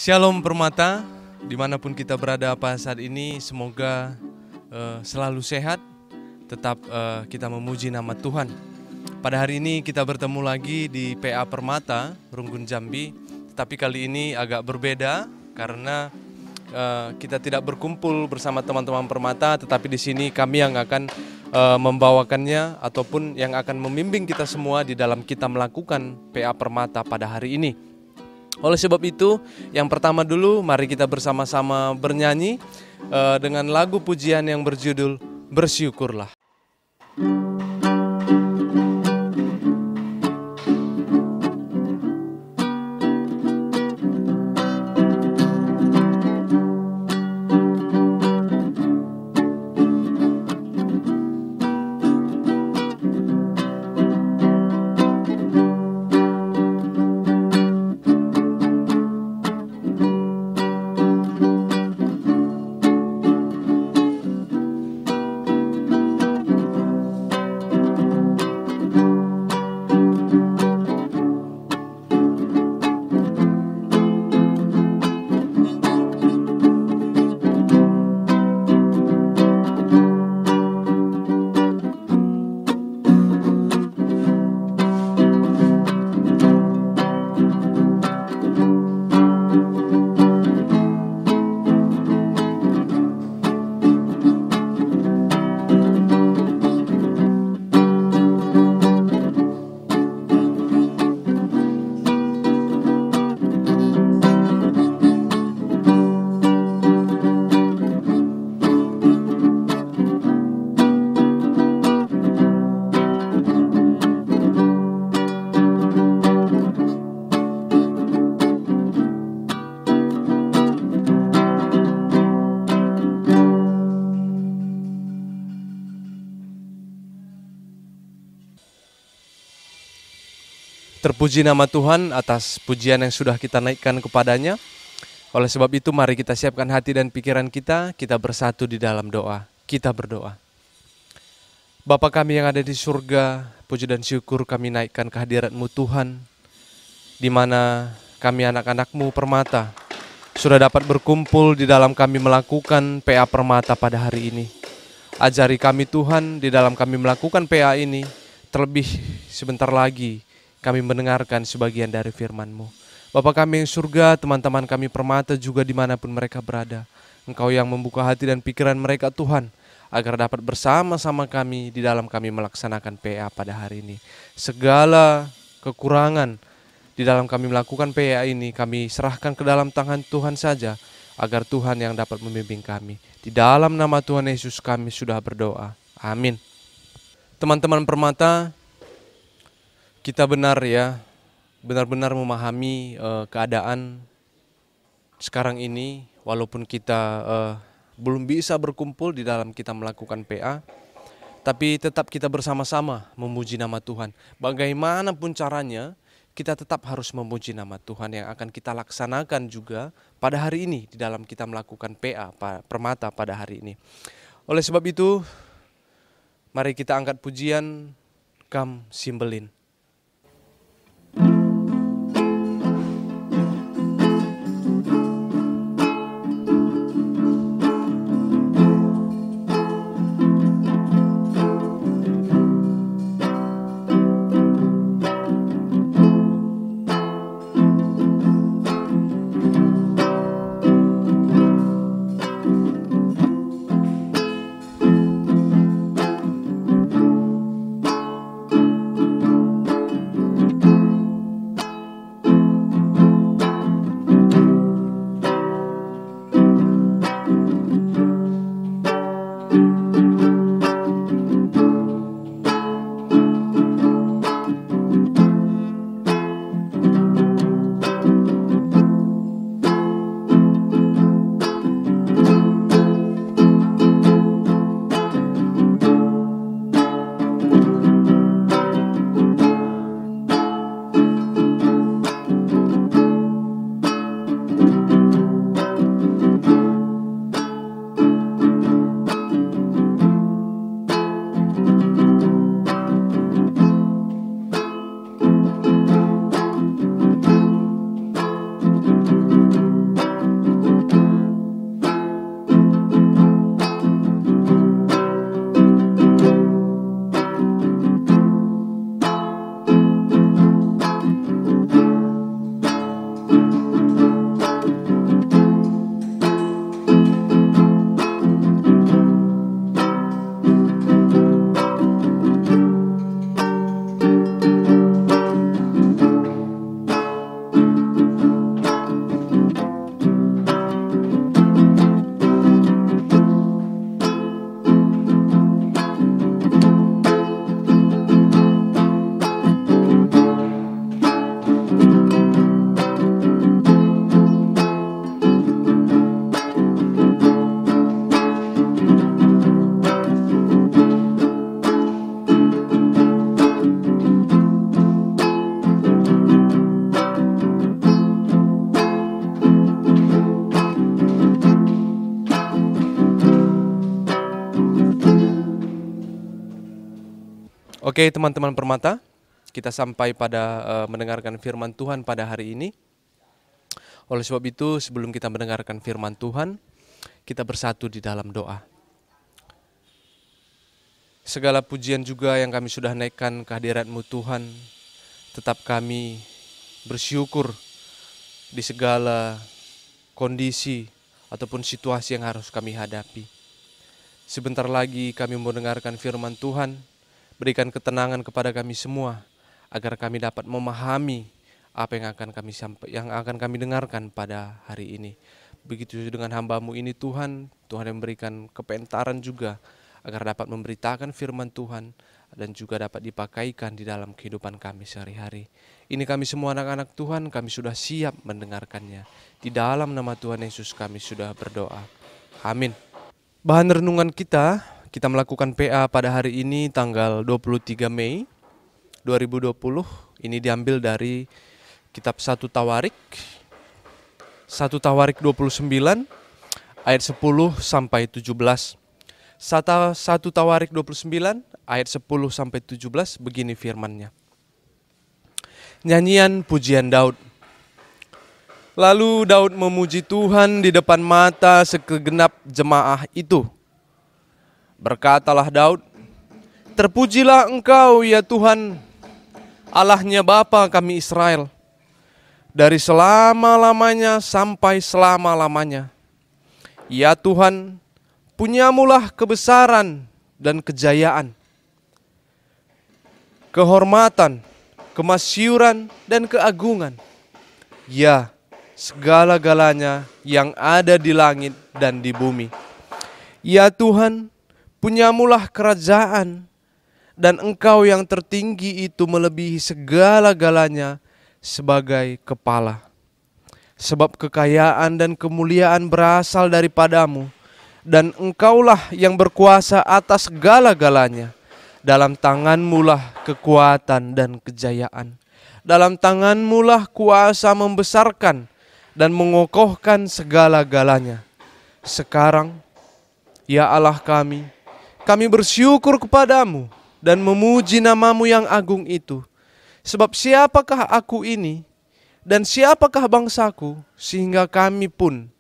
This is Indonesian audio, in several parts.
Shalom Permata, dimanapun kita berada saat ini, semoga selalu sehat, tetap kita memuji nama Tuhan. Pada hari ini kita bertemu lagi di PA Permata, Runggun Jambi, tetapi kali ini agak berbeda karena kita tidak berkumpul bersama teman-teman Permata, tetapi di sini kami yang akan membawakannya ataupun yang akan membimbing kita semua di dalam kita melakukan PA Permata pada hari ini. Oleh sebab itu, yang pertama dulu mari kita bersama-sama bernyanyi dengan lagu pujian yang berjudul Bersyukurlah. Terpuji nama Tuhan atas pujian yang sudah kita naikkan kepadanya. Oleh sebab itu mari kita siapkan hati dan pikiran kita bersatu di dalam doa. Kita berdoa. Bapa kami yang ada di surga, puji dan syukur kami naikkan kehadirat-Mu Tuhan, di mana kami anak-anak-Mu Permata sudah dapat berkumpul di dalam kami melakukan PA Permata pada hari ini. Ajari kami Tuhan di dalam kami melakukan PA ini, terlebih sebentar lagi kami mendengarkan sebagian dari firman-Mu. Bapa kami yang surga, teman-teman kami Permata juga dimanapun mereka berada. Engkau yang membuka hati dan pikiran mereka Tuhan, agar dapat bersama-sama kami di dalam kami melaksanakan PA pada hari ini. Segala kekurangan di dalam kami melakukan PA ini, kami serahkan ke dalam tangan Tuhan saja, agar Tuhan yang dapat membimbing kami. Di dalam nama Tuhan Yesus kami sudah berdoa. Amin. Teman-teman Permata, kita benar-benar memahami keadaan sekarang ini, walaupun kita belum bisa berkumpul di dalam kita melakukan PA, tapi tetap kita bersama-sama memuji nama Tuhan. Bagaimanapun caranya, kita tetap harus memuji nama Tuhan yang akan kita laksanakan juga pada hari ini di dalam kita melakukan PA Permata pada hari ini. Oleh sebab itu, mari kita angkat pujian Come Simbelin. Oke teman-teman permata, kita sampai pada mendengarkan firman Tuhan pada hari ini. Oleh sebab itu sebelum kita mendengarkan firman Tuhan, kita bersatu di dalam doa. Segala pujian juga yang kami sudah naikkan kehadirat-Mu Tuhan, tetap kami bersyukur di segala kondisi ataupun situasi yang harus kami hadapi. Sebentar lagi kami mendengarkan firman Tuhan, berikan ketenangan kepada kami semua, agar kami dapat memahami apa yang akan kami dengarkan pada hari ini. Begitu dengan hamba-Mu ini Tuhan, Tuhan yang memberikan kepintaran juga, agar dapat memberitakan firman Tuhan, dan juga dapat dipakaikan di dalam kehidupan kami sehari-hari. Ini kami semua anak-anak Tuhan, kami sudah siap mendengarkannya. Di dalam nama Tuhan Yesus kami sudah berdoa. Amin. Bahan renungan kita melakukan PA pada hari ini tanggal 23 Mei 2020. Ini diambil dari kitab 1 Tawarik. 1 Tawarik 29 ayat 10 sampai 17. 1 Tawarik 29 ayat 10 sampai 17 begini firman-Nya. Nyanyian pujian Daud. Lalu Daud memuji Tuhan di depan mata segenap jemaah itu. Berkatalah Daud, "Terpujilah Engkau ya Tuhan, Allahnya Bapa kami Israel, dari selama-lamanya sampai selama-lamanya. Ya Tuhan, punyamulah kebesaran dan kejayaan, kehormatan, kemasyuran dan keagungan. Ya, segala-galanya yang ada di langit dan di bumi. Ya Tuhan, punyamulah kerajaan, dan Engkau yang tertinggi itu melebihi segala-galanya sebagai kepala. Sebab kekayaan dan kemuliaan berasal daripadamu, dan Engkaulah yang berkuasa atas segala-galanya. Dalam tangan-Mu lah kekuatan dan kejayaan. Dalam tangan-Mu lah kuasa membesarkan dan mengokohkan segala-galanya. Sekarang, ya Allah kami bersyukur kepadamu dan memuji nama-Mu yang agung itu. Sebab siapakah aku ini dan siapakah bangsaku, sehingga kami pun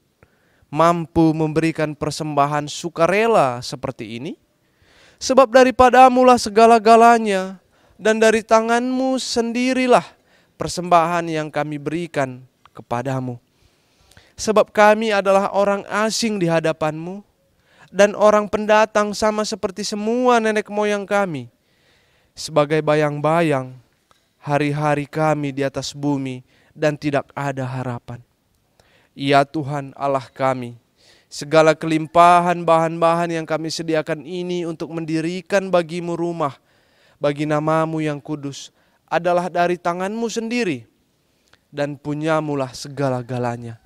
mampu memberikan persembahan sukarela seperti ini? Sebab daripadamu lah segala-galanya, dan dari tangan-Mu sendirilah persembahan yang kami berikan kepadamu. Sebab kami adalah orang asing di hadapan-Mu, dan orang pendatang sama seperti semua nenek moyang kami. Sebagai bayang-bayang, hari-hari kami di atas bumi, dan tidak ada harapan. Ya Tuhan Allah kami, segala kelimpahan bahan-bahan yang kami sediakan ini untuk mendirikan bagi-Mu rumah, bagi nama-Mu yang kudus, adalah dari tangan-Mu sendiri, dan punyamulah segala-galanya.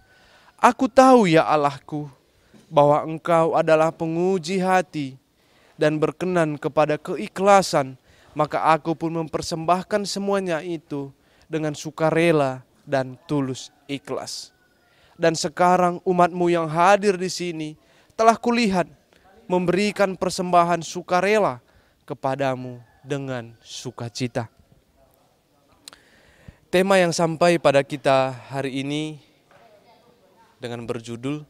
Aku tahu ya Allahku, bahwa Engkau adalah penguji hati dan berkenan kepada keikhlasan, maka aku pun mempersembahkan semuanya itu dengan sukarela dan tulus ikhlas. Dan sekarang umat-Mu yang hadir di sini telah kulihat memberikan persembahan sukarela kepadamu dengan sukacita. Tema yang sampai pada kita hari ini dengan berjudul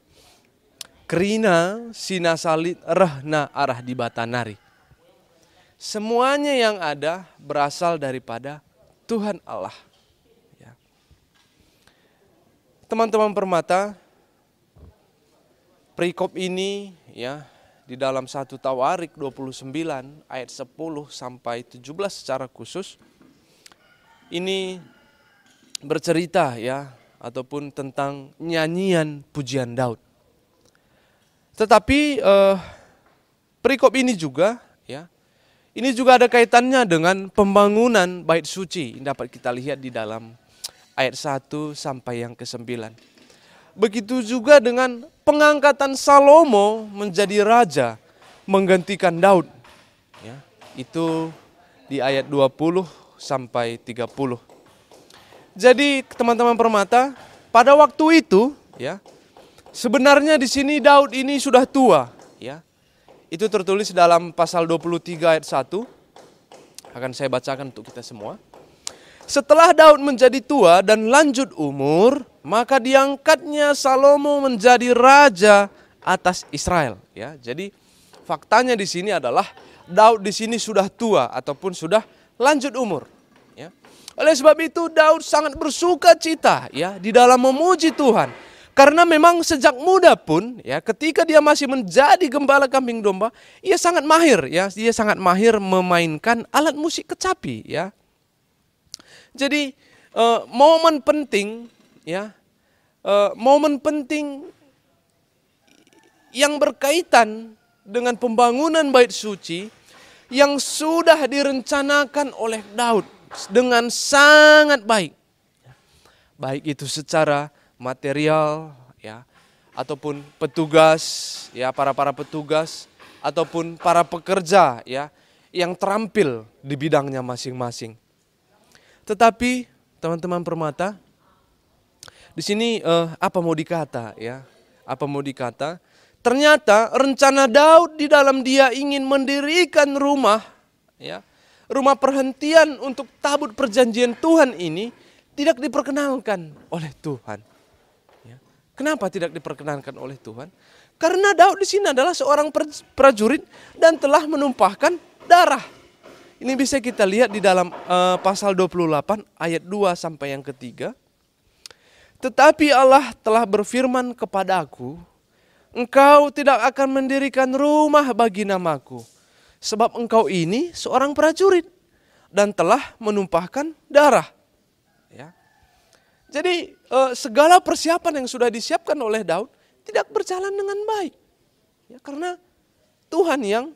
Kerina sinasalit rahna arah di batanari. Semuanya yang ada berasal daripada Tuhan Allah. Teman-teman permata, perikop ini di dalam 1 Tawarik 29 ayat 10 sampai 17 secara khusus ini bercerita ataupun tentang nyanyian pujian Daud. Tetapi perikop ini juga ada kaitannya dengan pembangunan bait suci. Ini dapat kita lihat di dalam ayat 1 sampai yang ke-9. Begitu juga dengan pengangkatan Salomo menjadi raja menggantikan Daud. Itu di ayat 20 sampai 30. Jadi teman-teman permata, pada waktu itu sebenarnya di sini Daud ini sudah tua. Itu tertulis dalam pasal 23 ayat 1. Akan saya bacakan untuk kita semua. Setelah Daud menjadi tua dan lanjut umur, maka diangkatnya Salomo menjadi raja atas Israel. Ya, jadi faktanya di sini adalah Daud di sini sudah tua ataupun sudah lanjut umur. Ya. Oleh sebab itu Daud sangat bersuka cita ya di dalam memuji Tuhan. Karena memang sejak muda pun ya ketika dia masih menjadi gembala kambing domba, ia sangat mahir ya, dia sangat mahir memainkan alat musik kecapi ya. Jadi momen penting ya, momen penting yang berkaitan dengan pembangunan bait suci yang sudah direncanakan oleh Daud dengan sangat baik. Baik itu secara material ya, ataupun petugas ya, para petugas ataupun para pekerja ya yang terampil di bidangnya masing-masing. Tetapi teman-teman permata, di sini apa mau dikata ya? Apa mau dikata? Ternyata rencana Daud di dalam dia ingin mendirikan rumah ya, rumah perhentian untuk tabut perjanjian Tuhan ini tidak diperkenalkan oleh Tuhan. Ya. Kenapa tidak diperkenalkan oleh Tuhan? Karena Daud di sini adalah seorang prajurit dan telah menumpahkan darah. Ini bisa kita lihat di dalam pasal 28 ayat 2 sampai yang ketiga. Tetapi Allah telah berfirman kepadaku, engkau tidak akan mendirikan rumah bagi namaku, sebab engkau ini seorang prajurit dan telah menumpahkan darah. Ya. Jadi segala persiapan yang sudah disiapkan oleh Daud tidak berjalan dengan baik. Ya, karena Tuhan yang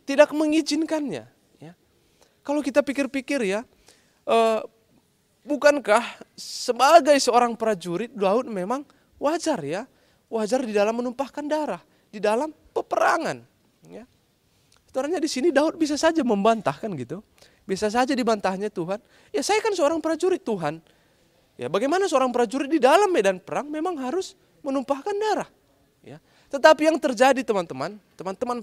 tidak mengizinkannya. Kalau kita pikir-pikir ya, bukankah sebagai seorang prajurit Daud memang wajar ya, wajar di dalam menumpahkan darah, di dalam peperangan. Ya. Sebenarnya di sini Daud bisa saja membantahkan gitu, bisa saja dibantahnya Tuhan. Ya saya kan seorang prajurit Tuhan. Ya bagaimana seorang prajurit di dalam medan perang memang harus menumpahkan darah. Ya. Tetapi yang terjadi teman-teman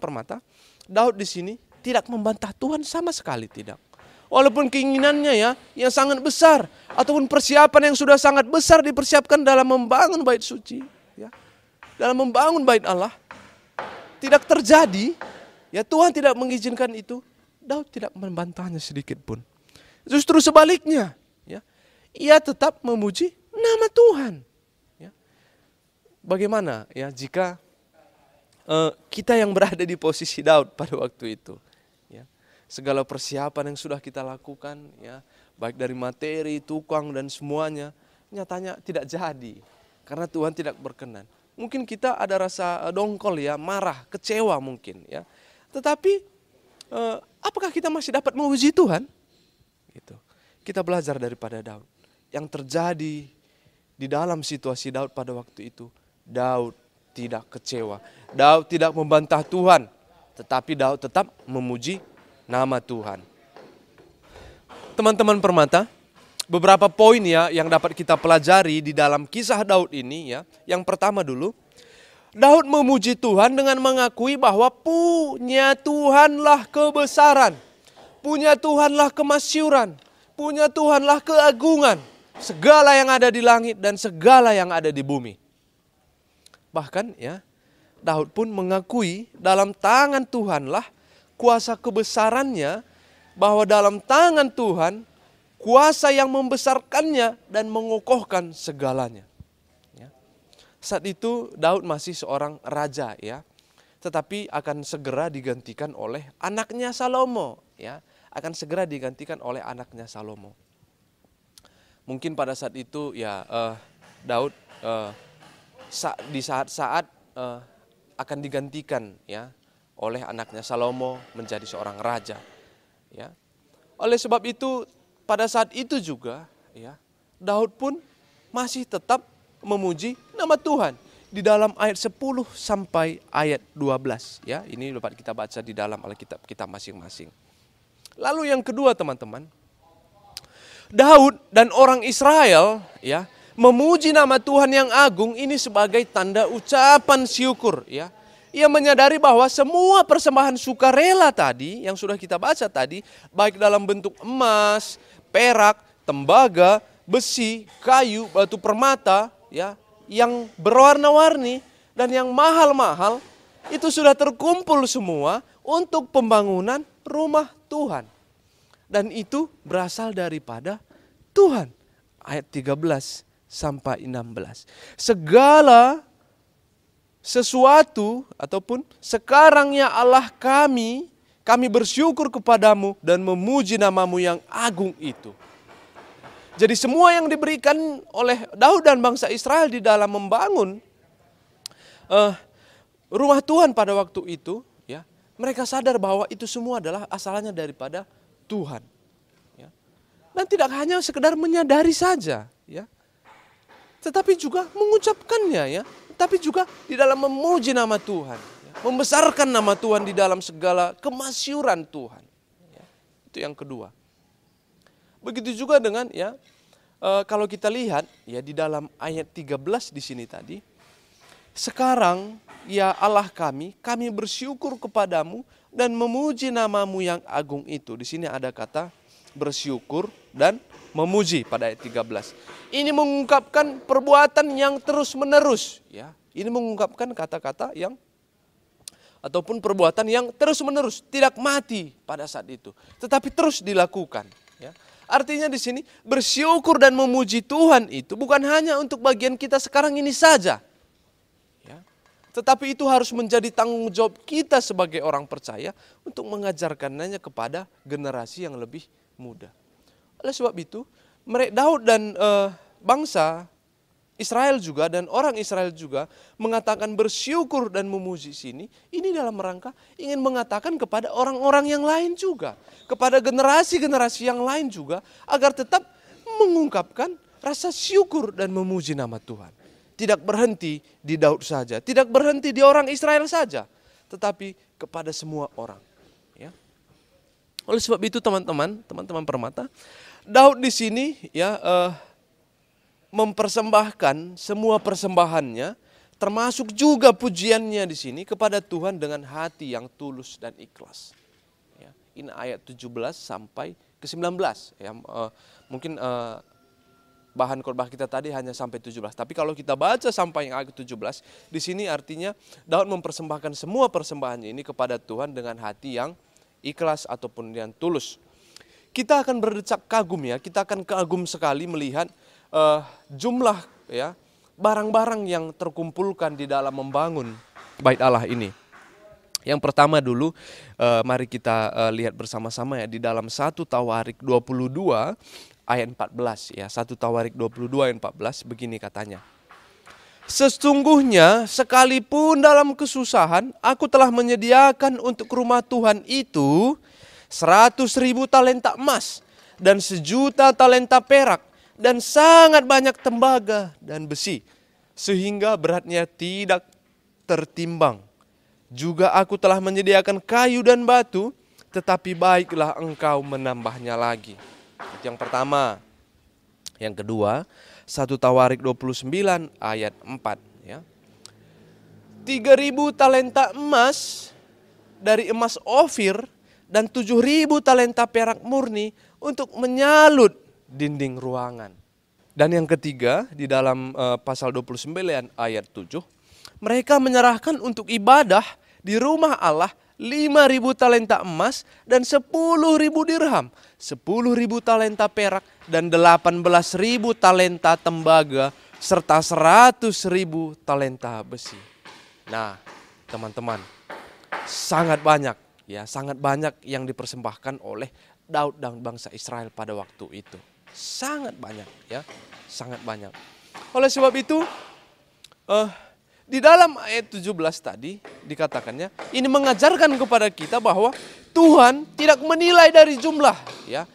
permata, Daud di sini tidak membantah Tuhan sama sekali, tidak. Walaupun keinginannya ya yang sangat besar ataupun persiapan yang sudah sangat besar dipersiapkan dalam membangun bait suci, ya, dalam membangun bait Allah, tidak terjadi, ya Tuhan tidak mengizinkan itu. Daud tidak membantahnya sedikit pun. Justru sebaliknya, ya, ia tetap memuji nama Tuhan. Ya. Bagaimana ya jika kita yang berada di posisi Daud pada waktu itu? Segala persiapan yang sudah kita lakukan ya, baik dari materi, tukang dan semuanya, nyatanya tidak jadi karena Tuhan tidak berkenan. Mungkin kita ada rasa dongkol ya, marah, kecewa mungkin ya. Tetapi apakah kita masih dapat memuji Tuhan? Gitu. Kita belajar daripada Daud. Yang terjadi di dalam situasi Daud pada waktu itu, Daud tidak kecewa. Daud tidak membantah Tuhan, tetapi Daud tetap memuji nama Tuhan. Teman-teman permata, beberapa poin ya yang dapat kita pelajari di dalam kisah Daud ini ya. Yang pertama dulu, Daud memuji Tuhan dengan mengakui bahwa punya Tuhanlah kebesaran, punya Tuhanlah kemasyuran, punya Tuhanlah keagungan, segala yang ada di langit dan segala yang ada di bumi. Bahkan ya, Daud pun mengakui dalam tangan Tuhanlah kuasa kebesarannya, bahwa dalam tangan Tuhan kuasa yang membesarkannya dan mengokohkan segalanya. Ya. Saat itu Daud masih seorang raja ya, tetapi akan segera digantikan oleh anaknya Salomo ya, akan segera digantikan oleh anaknya Salomo. Mungkin pada saat itu ya Daud di saat-saat akan digantikan ya oleh anaknya Salomo menjadi seorang raja. Ya. Oleh sebab itu pada saat itu juga ya Daud pun masih tetap memuji nama Tuhan di dalam ayat 10 sampai ayat 12 ya. Ini dapat kita baca di dalam Alkitab kita masing-masing. Lalu yang kedua teman-teman, Daud dan orang Israel ya memuji nama Tuhan yang agung ini sebagai tanda ucapan syukur ya. Ia menyadari bahwa semua persembahan sukarela tadi yang sudah kita baca tadi, baik dalam bentuk emas, perak, tembaga, besi, kayu, batu permata, ya, yang berwarna-warni dan yang mahal-mahal, itu sudah terkumpul semua untuk pembangunan rumah Tuhan. Dan itu berasal daripada Tuhan. Ayat 13 sampai 16. Segala sesuatu ataupun sekarang ya Allah kami bersyukur kepadamu dan memuji namamu yang agung itu. Jadi semua yang diberikan oleh Daud dan bangsa Israel di dalam membangun rumah Tuhan pada waktu itu, ya, mereka sadar bahwa itu semua adalah asalnya daripada Tuhan. Ya. Dan tidak hanya sekedar menyadari saja, ya, tetapi juga mengucapkannya, ya. Tapi juga di dalam memuji nama Tuhan, ya, membesarkan nama Tuhan di dalam segala kemasyuran Tuhan. Ya, itu yang kedua. Begitu juga dengan, ya, kalau kita lihat, ya, di dalam ayat 13 di sini tadi, sekarang ya Allah kami bersyukur kepadamu dan memuji namamu yang agung itu. Di sini ada kata bersyukur dan memuji pada ayat 13. Ini mengungkapkan perbuatan yang terus-menerus, ya. Ini mengungkapkan kata-kata yang ataupun perbuatan yang terus-menerus, tidak mati pada saat itu, tetapi terus dilakukan, ya. Artinya di sini bersyukur dan memuji Tuhan itu bukan hanya untuk bagian kita sekarang ini saja, ya. Tetapi itu harus menjadi tanggung jawab kita sebagai orang percaya untuk mengajarkannya kepada generasi yang lebih muda. Oleh sebab itu, Daud dan bangsa Israel juga dan orang Israel juga mengatakan bersyukur dan memuji sini. Ini dalam rangka ingin mengatakan kepada orang-orang yang lain juga, kepada generasi-generasi yang lain juga, agar tetap mengungkapkan rasa syukur dan memuji nama Tuhan. Tidak berhenti di Daud saja, tidak berhenti di orang Israel saja, tetapi kepada semua orang. Ya. Oleh sebab itu teman-teman Permata, Daud di sini, ya, mempersembahkan semua persembahannya, termasuk juga pujiannya di sini kepada Tuhan dengan hati yang tulus dan ikhlas. Ya, ini ayat 17 sampai ke 19. Ya, mungkin bahan khotbah kita tadi hanya sampai 17. Tapi kalau kita baca sampai yang ayat 17, di sini artinya Daud mempersembahkan semua persembahannya ini kepada Tuhan dengan hati yang ikhlas ataupun yang tulus. Kita akan berdecak kagum, ya, kita akan kagum sekali melihat jumlah, ya, barang-barang yang terkumpulkan di dalam membangun bait Allah ini. Yang pertama dulu, mari kita lihat bersama-sama, ya, di dalam 1 Tawarik 22 ayat 14, ya. 1 Tawarik 22 ayat 14 begini katanya. Sesungguhnya sekalipun dalam kesusahan aku telah menyediakan untuk rumah Tuhan itu 100.000 talenta emas dan 1.000.000 talenta perak dan sangat banyak tembaga dan besi, sehingga beratnya tidak tertimbang. Juga aku telah menyediakan kayu dan batu, tetapi baiklah engkau menambahnya lagi. Itu yang pertama. Yang kedua, 1 Tawarik 29 ayat 4. Ya. 3.000 talenta emas dari emas Ofir dan 7.000 talenta perak murni untuk menyalut dinding ruangan. Dan yang ketiga, di dalam pasal 29 ayat 7, mereka menyerahkan untuk ibadah di rumah Allah 5.000 talenta emas dan 10.000 dirham, 10.000 talenta perak dan 18.000 talenta tembaga serta 100.000 talenta besi. Nah, teman-teman, sangat banyak, ya, sangat banyak yang dipersembahkan oleh Daud dan bangsa Israel pada waktu itu. Sangat banyak, ya, sangat banyak. Oleh sebab itu, di dalam ayat 17 tadi dikatakannya, ini mengajarkan kepada kita bahwa Tuhan tidak menilai dari jumlah, ya.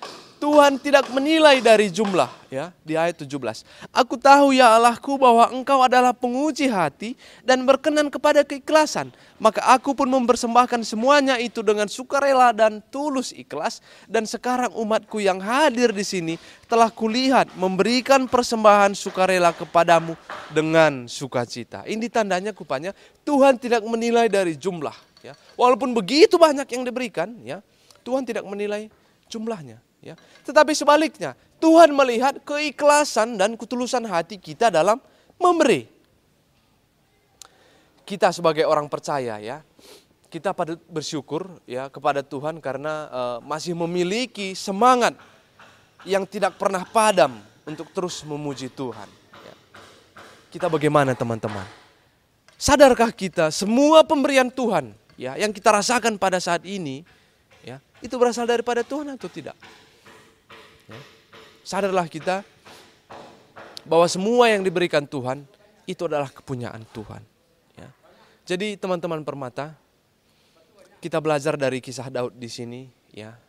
Tuhan tidak menilai dari jumlah, ya, di ayat 17. Aku tahu ya Allahku bahwa Engkau adalah penguji hati dan berkenan kepada keikhlasan. Maka aku pun mempersembahkan semuanya itu dengan sukarela dan tulus ikhlas. Dan sekarang umatku yang hadir di sini telah kulihat memberikan persembahan sukarela kepadamu dengan sukacita. Ini tandanya kupanya Tuhan tidak menilai dari jumlah, ya. Walaupun begitu banyak yang diberikan, ya, Tuhan tidak menilai jumlahnya. Ya. Tetapi sebaliknya, Tuhan melihat keikhlasan dan ketulusan hati kita dalam memberi. Kita sebagai orang percaya, ya, kita patut bersyukur, ya, kepada Tuhan karena masih memiliki semangat yang tidak pernah padam untuk terus memuji Tuhan. Ya. Kita bagaimana teman-teman? Sadarkah kita semua pemberian Tuhan, ya, yang kita rasakan pada saat ini, ya, itu berasal daripada Tuhan atau tidak? Ya. Sadarlah kita bahwa semua yang diberikan Tuhan itu adalah kepunyaan Tuhan. Ya. Jadi teman-teman permata, kita belajar dari kisah Daud di sini, ya,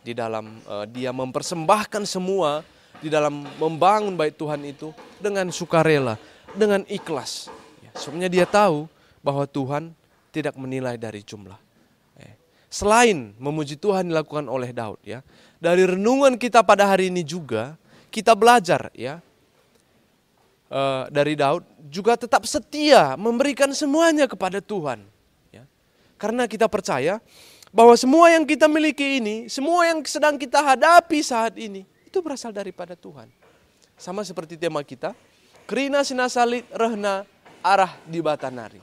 di dalam dia mempersembahkan semua di dalam membangun bait Tuhan itu dengan sukarela, dengan ikhlas. Ya. Sebenarnya dia tahu bahwa Tuhan tidak menilai dari jumlah. Selain memuji Tuhan dilakukan oleh Daud, ya, dari renungan kita pada hari ini juga kita belajar, ya, dari Daud juga tetap setia memberikan semuanya kepada Tuhan, ya. Karena kita percaya bahwa semua yang kita miliki ini, semua yang sedang kita hadapi saat ini, itu berasal daripada Tuhan. Sama seperti tema kita, Krina sinasalit rehna arah di batanari.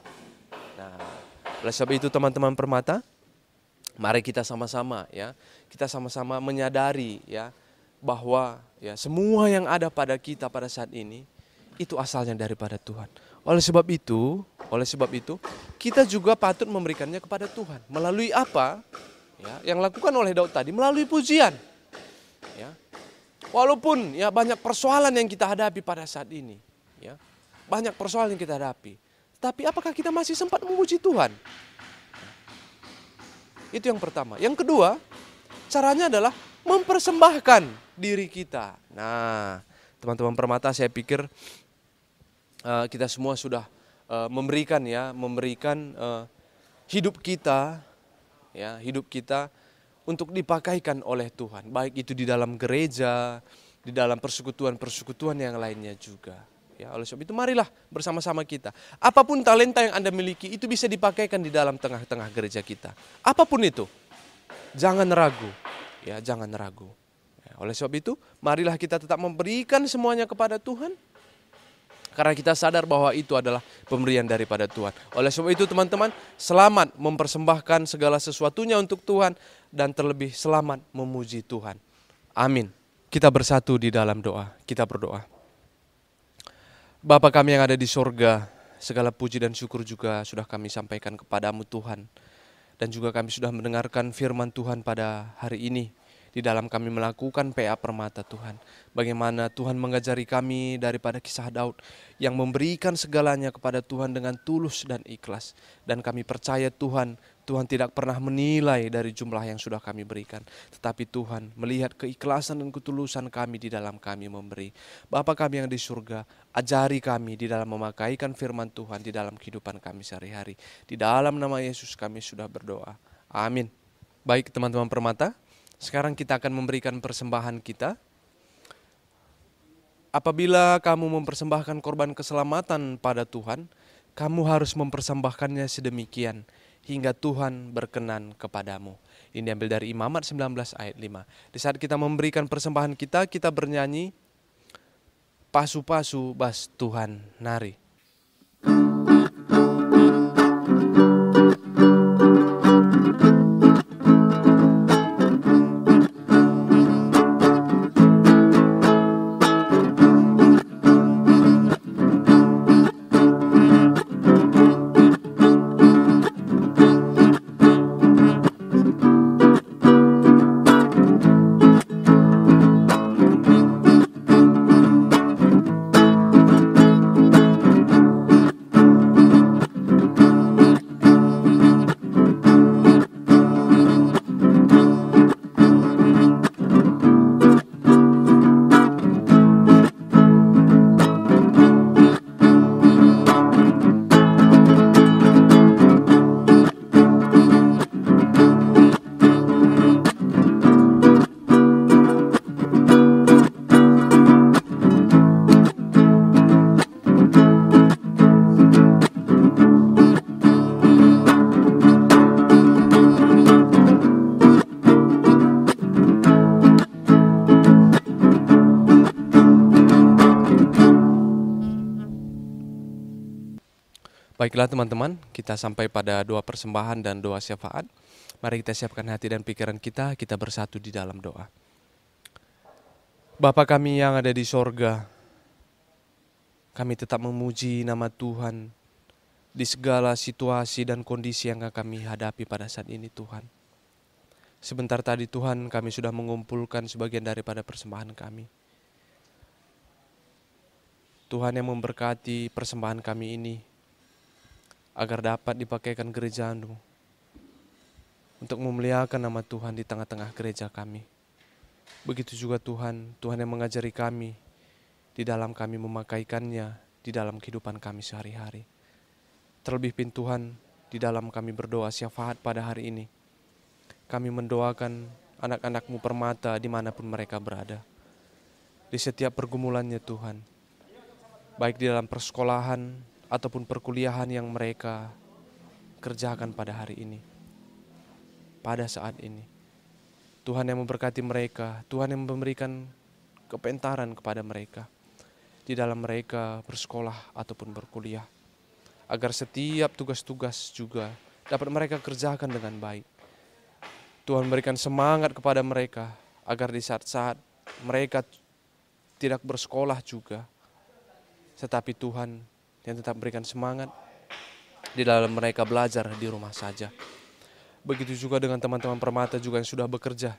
Nah, oleh sebab itu teman-teman permata, mari kita sama-sama, ya, kita sama-sama menyadari, ya, bahwa, ya, semua yang ada pada kita pada saat ini itu asalnya daripada Tuhan. Oleh sebab itu kita juga patut memberikannya kepada Tuhan. Melalui apa? Ya, yang lakukan oleh Daud tadi, melalui pujian. Ya. Walaupun, ya, banyak persoalan yang kita hadapi pada saat ini, ya, banyak persoalan yang kita hadapi. Tapi apakah kita masih sempat memuji Tuhan? Itu yang pertama. Yang kedua, caranya adalah mempersembahkan diri kita. Nah, teman-teman permata, saya pikir kita semua sudah memberikan hidup kita, ya, hidup kita untuk dipakaikan oleh Tuhan. Baik itu di dalam gereja, di dalam persekutuan-persekutuan yang lainnya juga. Ya, oleh sebab itu marilah bersama-sama kita. Apapun talenta yang Anda miliki itu bisa dipakaikan di dalam tengah-tengah gereja kita. Apapun itu, jangan ragu. Ya, jangan ragu. Ya, oleh sebab itu, marilah kita tetap memberikan semuanya kepada Tuhan. Karena kita sadar bahwa itu adalah pemberian daripada Tuhan. Oleh sebab itu teman-teman, selamat mempersembahkan segala sesuatunya untuk Tuhan. Dan terlebih selamat memuji Tuhan. Amin. Kita bersatu di dalam doa. Kita berdoa. Bapa kami yang ada di sorga, segala puji dan syukur juga sudah kami sampaikan kepadamu Tuhan. Dan juga kami sudah mendengarkan firman Tuhan pada hari ini. Di dalam kami melakukan PA Permata Tuhan. Bagaimana Tuhan mengajari kami daripada kisah Daud yang memberikan segalanya kepada Tuhan dengan tulus dan ikhlas. Dan kami percaya Tuhan tidak pernah menilai dari jumlah yang sudah kami berikan. Tetapi Tuhan melihat keikhlasan dan ketulusan kami di dalam kami memberi. Bapa kami yang di surga, ajari kami di dalam memakaikan firman Tuhan di dalam kehidupan kami sehari-hari. Di dalam nama Yesus kami sudah berdoa. Amin. Baik teman-teman permata, sekarang kita akan memberikan persembahan kita. Apabila kamu mempersembahkan korban keselamatan pada Tuhan, kamu harus mempersembahkannya sedemikian hingga Tuhan berkenan kepadamu. Ini diambil dari Imamat 19 ayat 5. Di saat kita memberikan persembahan kita, kita bernyanyi pasu-pasu bas Tuhan nari. Baiklah teman-teman, kita sampai pada doa persembahan dan doa syafaat. Mari kita siapkan hati dan pikiran kita bersatu di dalam doa. Bapa kami yang ada di sorga, kami tetap memuji nama Tuhan di segala situasi dan kondisi yang kami hadapi pada saat ini Tuhan. Sebentar tadi Tuhan kami sudah mengumpulkan sebagian daripada persembahan kami. Tuhan yang memberkati persembahan kami ini agar dapat dipakaikan gereja-Mu untuk memuliakan nama Tuhan di tengah-tengah gereja kami. Begitu juga Tuhan yang mengajari kami di dalam kami memakaikannya di dalam kehidupan kami sehari-hari. Terlebih Tuhan, di dalam kami berdoa syafaat pada hari ini, kami mendoakan anak-anak-Mu permata dimanapun mereka berada. Di setiap pergumulannya Tuhan, baik di dalam persekolahan ataupun perkuliahan yang mereka kerjakan pada hari ini, pada saat ini. Tuhan yang memberkati mereka, Tuhan yang memberikan kepintaran kepada mereka di dalam mereka bersekolah ataupun berkuliah, agar setiap tugas-tugas juga dapat mereka kerjakan dengan baik. Tuhan berikan semangat kepada mereka agar di saat-saat mereka tidak bersekolah juga, tetapi Tuhan yang tetap berikan semangat di dalam mereka belajar di rumah saja. Begitu juga dengan teman-teman permata juga yang sudah bekerja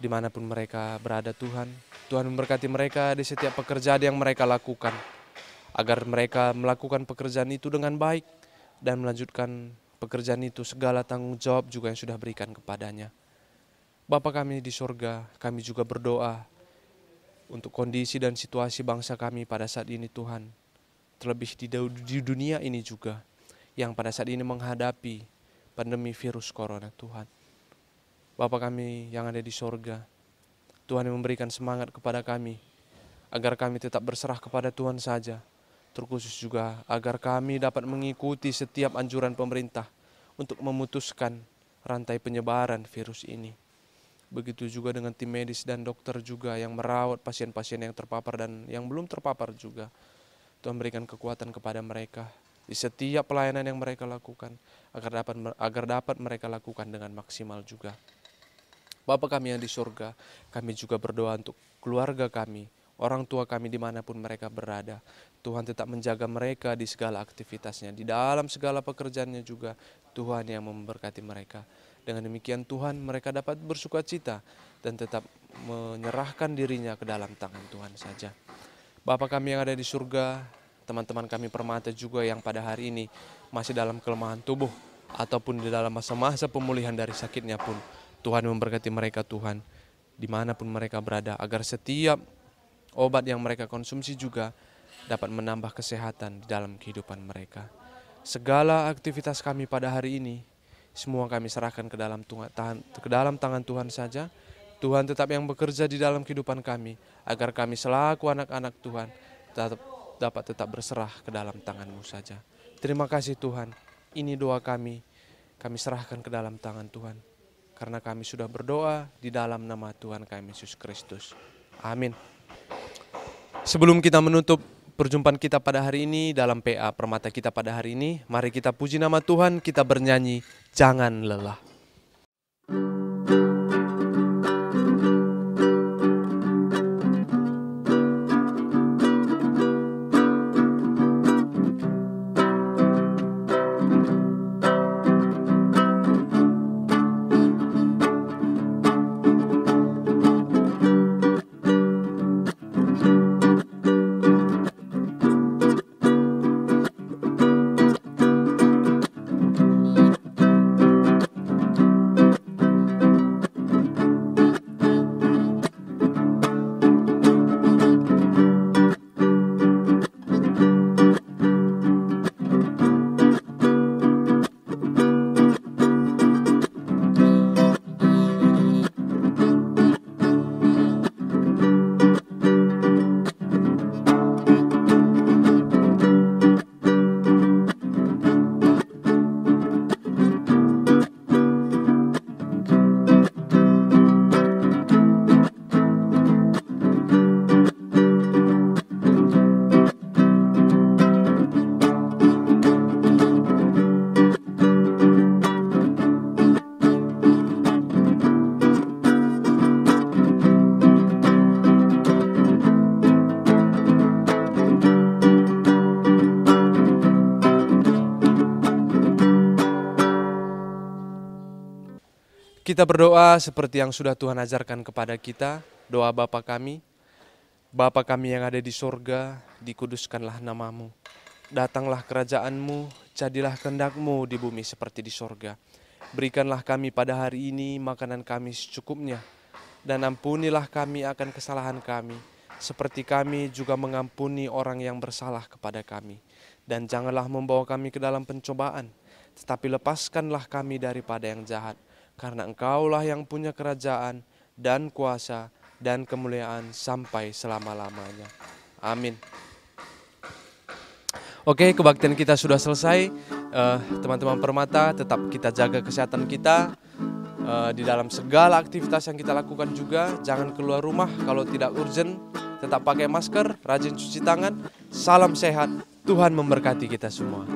dimanapun mereka berada Tuhan. Tuhan memberkati mereka di setiap pekerjaan yang mereka lakukan, agar mereka melakukan pekerjaan itu dengan baik dan melanjutkan pekerjaan itu segala tanggung jawab juga yang sudah berikan kepadanya. Bapa kami di sorga, kami juga berdoa untuk kondisi dan situasi bangsa kami pada saat ini Tuhan. Terlebih di dunia ini juga yang pada saat ini menghadapi pandemi virus corona Tuhan. Bapa kami yang ada di sorga, Tuhan yang memberikan semangat kepada kami agar kami tetap berserah kepada Tuhan saja. Terkhusus juga agar kami dapat mengikuti setiap anjuran pemerintah untuk memutuskan rantai penyebaran virus ini. Begitu juga dengan tim medis dan dokter juga yang merawat pasien-pasien yang terpapar dan yang belum terpapar juga. Tuhan berikan kekuatan kepada mereka di setiap pelayanan yang mereka lakukan, agar dapat mereka lakukan dengan maksimal juga. Bapa kami yang di surga, kami juga berdoa untuk keluarga kami, orang tua kami dimanapun mereka berada. Tuhan tetap menjaga mereka di segala aktivitasnya, di dalam segala pekerjaannya juga. Tuhan yang memberkati mereka. Dengan demikian Tuhan mereka dapat bersukacita dan tetap menyerahkan dirinya ke dalam tangan Tuhan saja. Bapa kami yang ada di surga, teman-teman kami permata juga yang pada hari ini masih dalam kelemahan tubuh ataupun di dalam masa-masa pemulihan dari sakitnya pun, Tuhan memberkati mereka Tuhan dimanapun mereka berada, agar setiap obat yang mereka konsumsi juga dapat menambah kesehatan di dalam kehidupan mereka. Segala aktivitas kami pada hari ini, semua kami serahkan ke dalam tangan Tuhan saja. Tuhan tetap yang bekerja di dalam kehidupan kami, agar kami selaku anak-anak Tuhan dapat tetap berserah ke dalam tangan-Mu saja. Terima kasih Tuhan, ini doa kami serahkan ke dalam tangan Tuhan. Karena kami sudah berdoa di dalam nama Tuhan kami Yesus Kristus. Amin. Sebelum kita menutup perjumpaan kita pada hari ini dalam PA Permata kita pada hari ini, mari kita puji nama Tuhan, kita bernyanyi Jangan Lelah. Kita berdoa seperti yang sudah Tuhan ajarkan kepada kita. Doa Bapa kami. Bapa kami yang ada di sorga, dikuduskanlah namamu. Datanglah kerajaan-Mu, jadilah kehendak-Mu di bumi seperti di sorga. Berikanlah kami pada hari ini makanan kami secukupnya. Dan ampunilah kami akan kesalahan kami, seperti kami juga mengampuni orang yang bersalah kepada kami. Dan janganlah membawa kami ke dalam pencobaan, tetapi lepaskanlah kami daripada yang jahat. Karena Engkaulah yang punya kerajaan dan kuasa dan kemuliaan sampai selama-lamanya. Amin. Oke, kebaktian kita sudah selesai. Teman-teman Permata, tetap kita jaga kesehatan kita. Di dalam segala aktivitas yang kita lakukan juga, jangan keluar rumah kalau tidak urgent. Tetap pakai masker, rajin cuci tangan. Salam sehat, Tuhan memberkati kita semua.